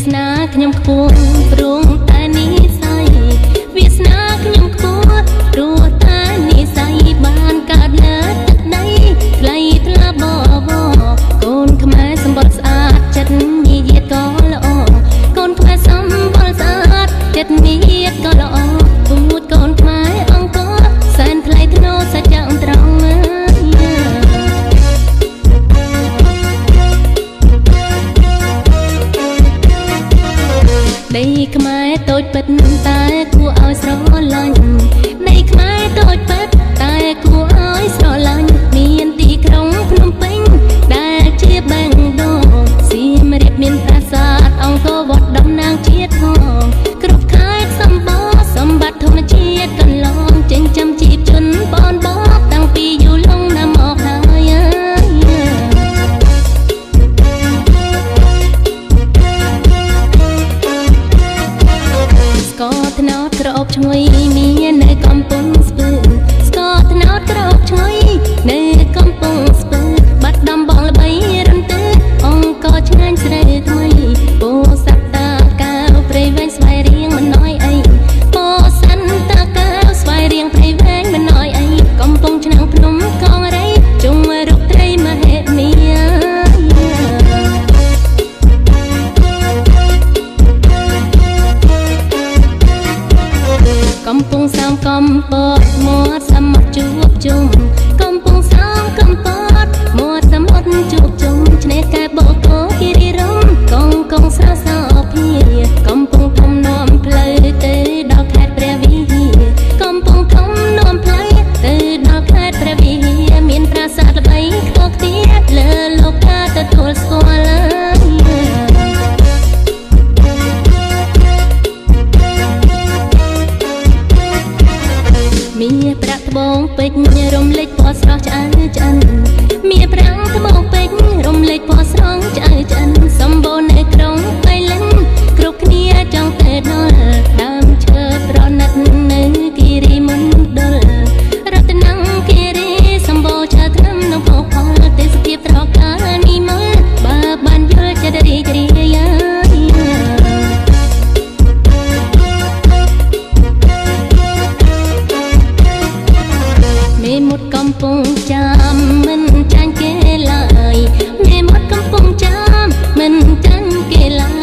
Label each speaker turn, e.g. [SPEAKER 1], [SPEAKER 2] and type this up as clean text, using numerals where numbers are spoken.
[SPEAKER 1] ស្នាខ្ញុំខ្ពស់ព្រោះតែនិស័យវាសនាខ្ញុំខ្ពស់ព្រោះតែនិស័យបានកើតលើទឹកដីថ្លៃថ្លាបបកូនខ្មែរសម្បល់ស្អាតចិត្តមាយាទក៏ល្អកូនខ្មែរសម្បល់ស្អាតចិត្តមាយាទក៏ល្អពូជកូនខ្មែរអង្គរសែនថ្លៃថ្នូរសច្ចៈត្រង់ដីខ្មែរតូចពិតតែគួរឲ្យស្រឡាញ់ដីខ្មែរតូចពិតតែគួរឲ្យស្រឡាញ់មានទីក្រុងភ្នំពេញដែលជាបេងដូងសៀមរាបមានប្រាសាទអង្គរវត្តតំណាងជាតិផងគ្រប់ខេត្តសម្បូរសម្បត្តិធម្មជាតិកន្លងចិញ្ចឹមជីវជនបងបងតាំងពីយូរលង់ណាស់មកហើយស្ករត្នោតក្រអូបឈ្ងុយមាននៅកំពង់ស្ពឺស្ករត្នោតក្រអូបឈ្ងុយនៅកំពង់ស្ពឺបាត់ដំបងល្បីរន្ទឺអង្គរឆ្ងាញ់ស្រីថ្មីពោសត្វតាកៅព្រៃវែងស្វាយរៀងមិនណយអីពោសត្វតាកៅស្វាយរៀងព្រៃវែងមិនណយអីកំពង់ឆ្នាំងភ្នំកងរៃជុំរុកត្រីមហេមាកំពង់សាមកំពតមាត់សមុទ្រជួបជុំកំពង់សាមកំពតមាត់សមុទ្រជួបជុំឆ្នេរកែបបកោគិរីរម្យកងស្រោសោភាកំពង់ធំនាំផ្លូវទៅដល់ខេត្តព្រះវិហារកំពង់ធំនាំផ្លូវទៅដល់ខេត្តព្រះវិហារមានប្រាសាទល្បីខ្ពស់ខ្ទាតលើលោកកាទទួលស្គាល់មាប្រាក់ត្បូងពេជ្ររំលេចពណ៌ស្រស់ឆ្អៅឆ្អិនមាប្រាក់ត្បូងពេជ្ររំលេចពណ៌ស្រស់ឆ្អៅឆ្អិនសម្បូរនៅក្រុងបៃលិនគ្រប់គ្នាចង់ទៅដល់ដើមឈើប្រណិតនៅគិរីមណ្ឌលរតនគិរីសម្បូរឈើថ្នាំនិងភោគផលទេសភាពត្រកាលនិមលបើបានយល់ចិត្តរីករាយមេមត់កំពុងចាំមិនចាញ់គេឡើយមេមត់កំពុងចាំមិនចាញ់គេឡើ